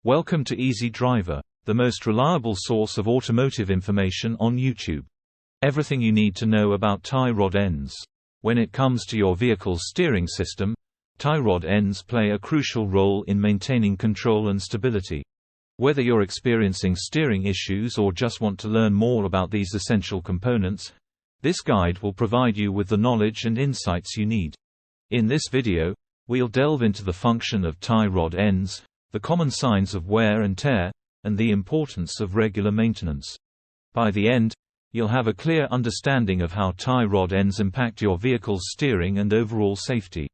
Welcome to Easy Driver, the most reliable source of automotive information on YouTube. Everything you need to know about tie rod ends. When it comes to your vehicle's steering system, tie rod ends play a crucial role in maintaining control and stability. Whether you're experiencing steering issues or just want to learn more about these essential components, this guide will provide you with the knowledge and insights you need. In this video, we'll delve into the function of tie rod ends, the common signs of wear and tear, and the importance of regular maintenance. By the end, you'll have a clear understanding of how tie rod ends impact your vehicle's steering and overall safety.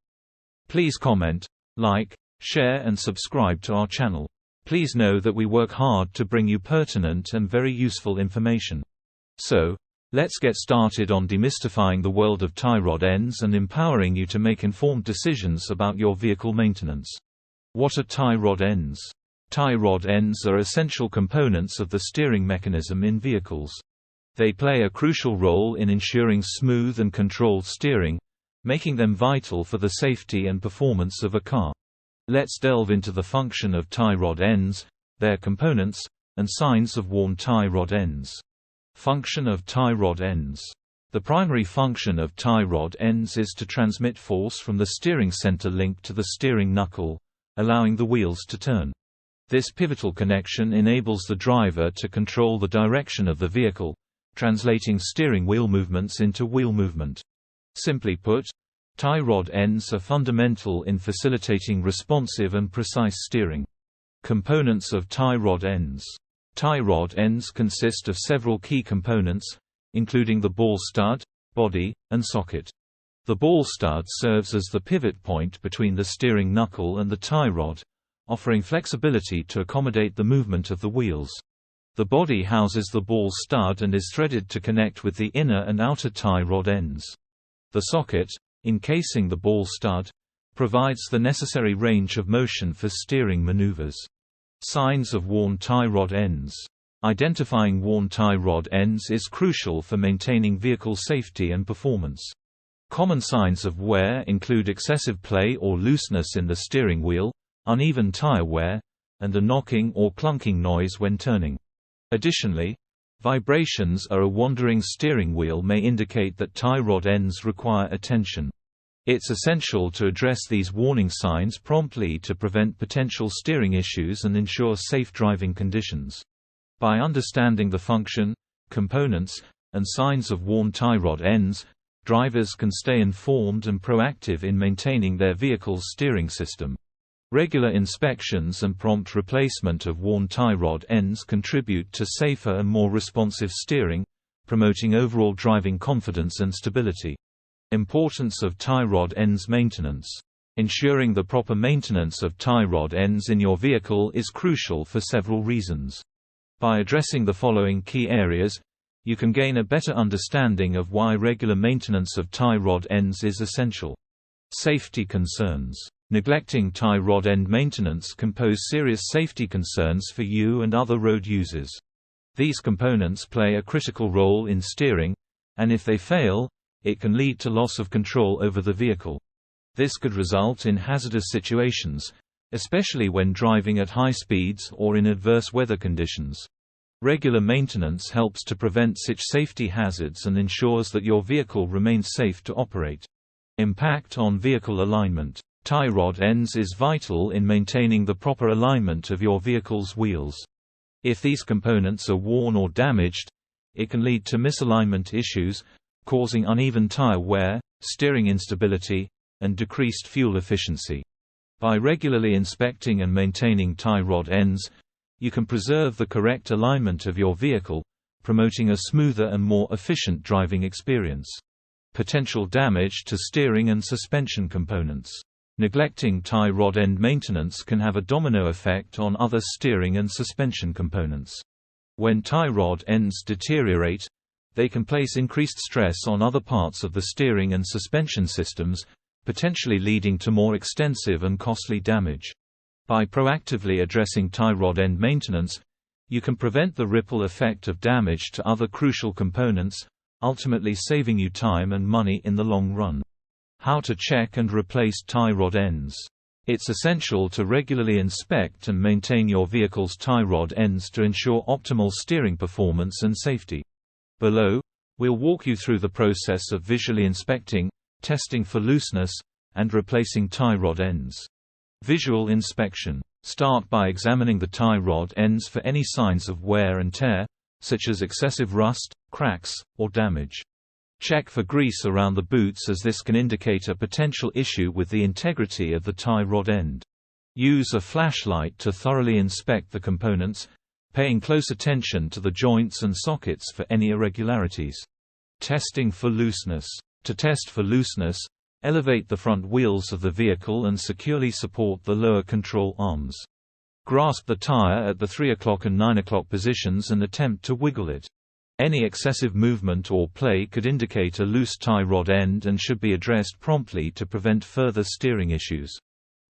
Please comment, like, share and subscribe to our channel. Please know that we work hard to bring you pertinent and very useful information. So, let's get started on demystifying the world of tie rod ends and empowering you to make informed decisions about your vehicle maintenance. What are tie rod ends? Tie rod ends are essential components of the steering mechanism in vehicles. They play a crucial role in ensuring smooth and controlled steering, making them vital for the safety and performance of a car. Let's delve into the function of tie rod ends, their components, and signs of worn tie rod ends. Function of tie rod ends. The primary function of tie rod ends is to transmit force from the steering center link to the steering knuckle, allowing the wheels to turn. This pivotal connection enables the driver to control the direction of the vehicle, translating steering wheel movements into wheel movement. Simply put, tie rod ends are fundamental in facilitating responsive and precise steering. Components of tie rod ends. Tie rod ends consist of several key components, including the ball stud, body, and socket. The ball stud serves as the pivot point between the steering knuckle and the tie rod, offering flexibility to accommodate the movement of the wheels. The body houses the ball stud and is threaded to connect with the inner and outer tie rod ends. The socket, encasing the ball stud, provides the necessary range of motion for steering maneuvers. Signs of worn tie rod ends. Identifying worn tie rod ends is crucial for maintaining vehicle safety and performance. Common signs of wear include excessive play or looseness in the steering wheel, uneven tire wear, and a knocking or clunking noise when turning. Additionally, vibrations or a wandering steering wheel may indicate that tie rod ends require attention. It's essential to address these warning signs promptly to prevent potential steering issues and ensure safe driving conditions. By understanding the function, components, and signs of worn tie rod ends, drivers can stay informed and proactive in maintaining their vehicle's steering system. Regular inspections and prompt replacement of worn tie rod ends contribute to safer and more responsive steering, promoting overall driving confidence and stability. Importance of tie rod ends maintenance. Ensuring the proper maintenance of tie rod ends in your vehicle is crucial for several reasons. By addressing the following key areas, you can gain a better understanding of why regular maintenance of tie rod ends is essential. Safety concerns. Neglecting tie rod end maintenance can pose serious safety concerns for you and other road users. These components play a critical role in steering, and if they fail, it can lead to loss of control over the vehicle. This could result in hazardous situations, especially when driving at high speeds or in adverse weather conditions. Regular maintenance helps to prevent such safety hazards and ensures that your vehicle remains safe to operate. Impact on vehicle alignment. Tie rod ends is vital in maintaining the proper alignment of your vehicle's wheels. If these components are worn or damaged, it can lead to misalignment issues, causing uneven tire wear, steering instability, and decreased fuel efficiency. By regularly inspecting and maintaining tie rod ends, you can preserve the correct alignment of your vehicle, promoting a smoother and more efficient driving experience. Potential damage to steering and suspension components. Neglecting tie rod end maintenance can have a domino effect on other steering and suspension components. When tie rod ends deteriorate, they can place increased stress on other parts of the steering and suspension systems, potentially leading to more extensive and costly damage. By proactively addressing tie rod end maintenance, you can prevent the ripple effect of damage to other crucial components, ultimately saving you time and money in the long run. How to check and replace tie rod ends. It's essential to regularly inspect and maintain your vehicle's tie rod ends to ensure optimal steering performance and safety. Below, we'll walk you through the process of visually inspecting, testing for looseness, and replacing tie rod ends. Visual inspection. Start by examining the tie rod ends for any signs of wear and tear, such as excessive rust, cracks, or damage. Check for grease around the boots, as this can indicate a potential issue with the integrity of the tie rod end. Use a flashlight to thoroughly inspect the components, paying close attention to the joints and sockets for any irregularities. Testing for looseness. To test for looseness, elevate the front wheels of the vehicle and securely support the lower control arms. Grasp the tire at the 3 o'clock and 9 o'clock positions and attempt to wiggle it. Any excessive movement or play could indicate a loose tie rod end and should be addressed promptly to prevent further steering issues.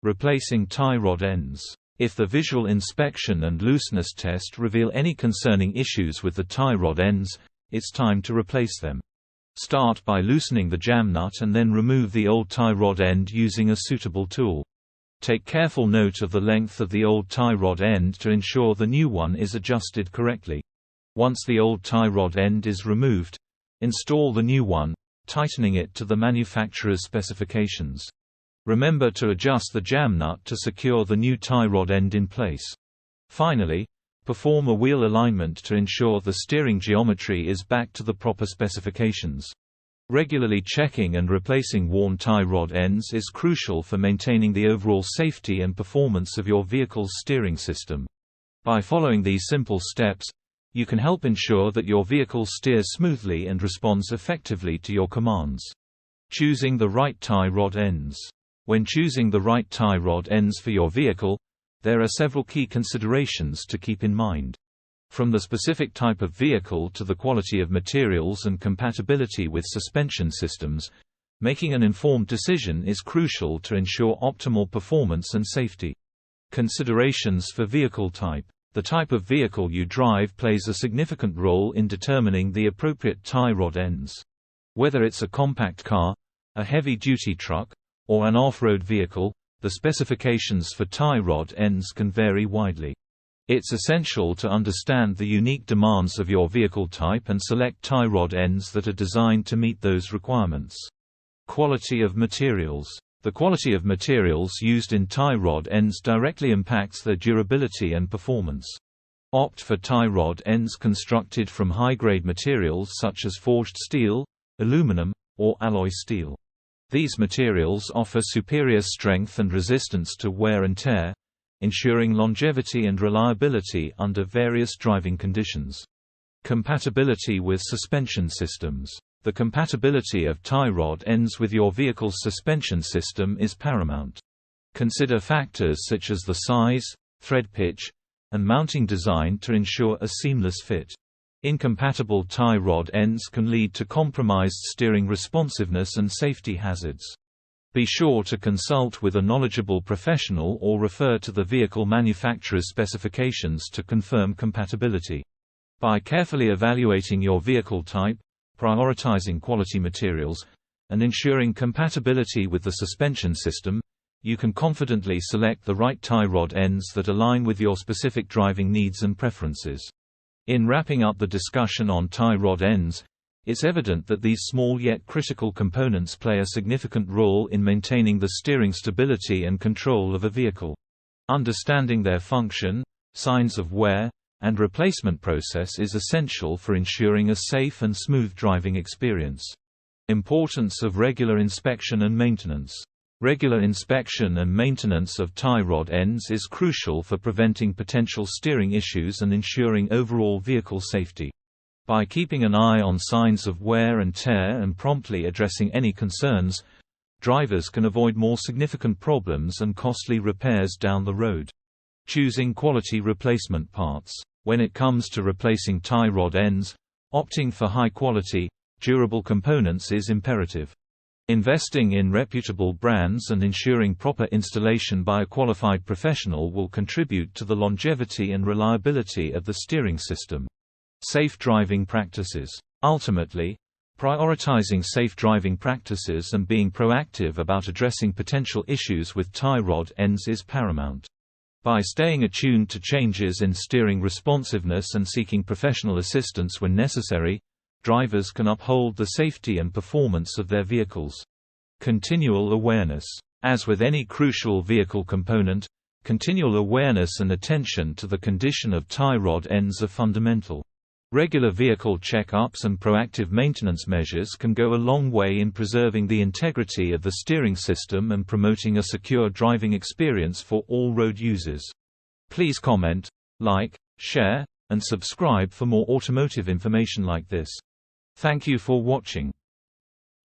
Replacing tie rod ends. If the visual inspection and looseness test reveal any concerning issues with the tie rod ends, it's time to replace them. Start by loosening the jam nut and then remove the old tie rod end using a suitable tool. Take careful note of the length of the old tie rod end to ensure the new one is adjusted correctly. Once the old tie rod end is removed, install the new one, tightening it to the manufacturer's specifications. Remember to adjust the jam nut to secure the new tie rod end in place. Finally, perform a wheel alignment to ensure the steering geometry is back to the proper specifications. Regularly checking and replacing worn tie rod ends is crucial for maintaining the overall safety and performance of your vehicle's steering system. By following these simple steps, you can help ensure that your vehicle steers smoothly and responds effectively to your commands. Choosing the right tie rod ends. When choosing the right tie rod ends for your vehicle, there are several key considerations to keep in mind. From the specific type of vehicle to the quality of materials and compatibility with suspension systems, making an informed decision is crucial to ensure optimal performance and safety. Considerations for vehicle type. The type of vehicle you drive plays a significant role in determining the appropriate tie rod ends. Whether it's a compact car, a heavy-duty truck, or an off-road vehicle, the specifications for tie rod ends can vary widely. It's essential to understand the unique demands of your vehicle type and select tie rod ends that are designed to meet those requirements. Quality of materials. The quality of materials used in tie rod ends directly impacts their durability and performance. Opt for tie rod ends constructed from high-grade materials such as forged steel, aluminum, or alloy steel. These materials offer superior strength and resistance to wear and tear, ensuring longevity and reliability under various driving conditions. Compatibility with suspension systems. The compatibility of tie rod ends with your vehicle's suspension system is paramount. Consider factors such as the size, thread pitch, and mounting design to ensure a seamless fit. Incompatible tie rod ends can lead to compromised steering responsiveness and safety hazards. Be sure to consult with a knowledgeable professional or refer to the vehicle manufacturer's specifications to confirm compatibility. By carefully evaluating your vehicle type, prioritizing quality materials, and ensuring compatibility with the suspension system, you can confidently select the right tie rod ends that align with your specific driving needs and preferences. In wrapping up the discussion on tie rod ends, it's evident that these small yet critical components play a significant role in maintaining the steering stability and control of a vehicle. Understanding their function, signs of wear, and replacement process is essential for ensuring a safe and smooth driving experience. Importance of regular inspection and maintenance. Regular inspection and maintenance of tie rod ends is crucial for preventing potential steering issues and ensuring overall vehicle safety. By keeping an eye on signs of wear and tear and promptly addressing any concerns, drivers can avoid more significant problems and costly repairs down the road. Choosing quality replacement parts. When it comes to replacing tie rod ends, opting for high-quality, durable components is imperative. Investing in reputable brands and ensuring proper installation by a qualified professional will contribute to the longevity and reliability of the steering system. Safe driving practices. Ultimately, Prioritizing safe driving practices and being proactive about addressing potential issues with tie rod ends is paramount. By staying attuned to changes in steering responsiveness and seeking professional assistance when necessary, drivers can uphold the safety and performance of their vehicles. Continual awareness. As with any crucial vehicle component, continual awareness and attention to the condition of tie rod ends are fundamental. Regular vehicle check-ups and proactive maintenance measures can go a long way in preserving the integrity of the steering system and promoting a secure driving experience for all road users. Please comment, like, share, and subscribe for more automotive information like this. Thank you for watching.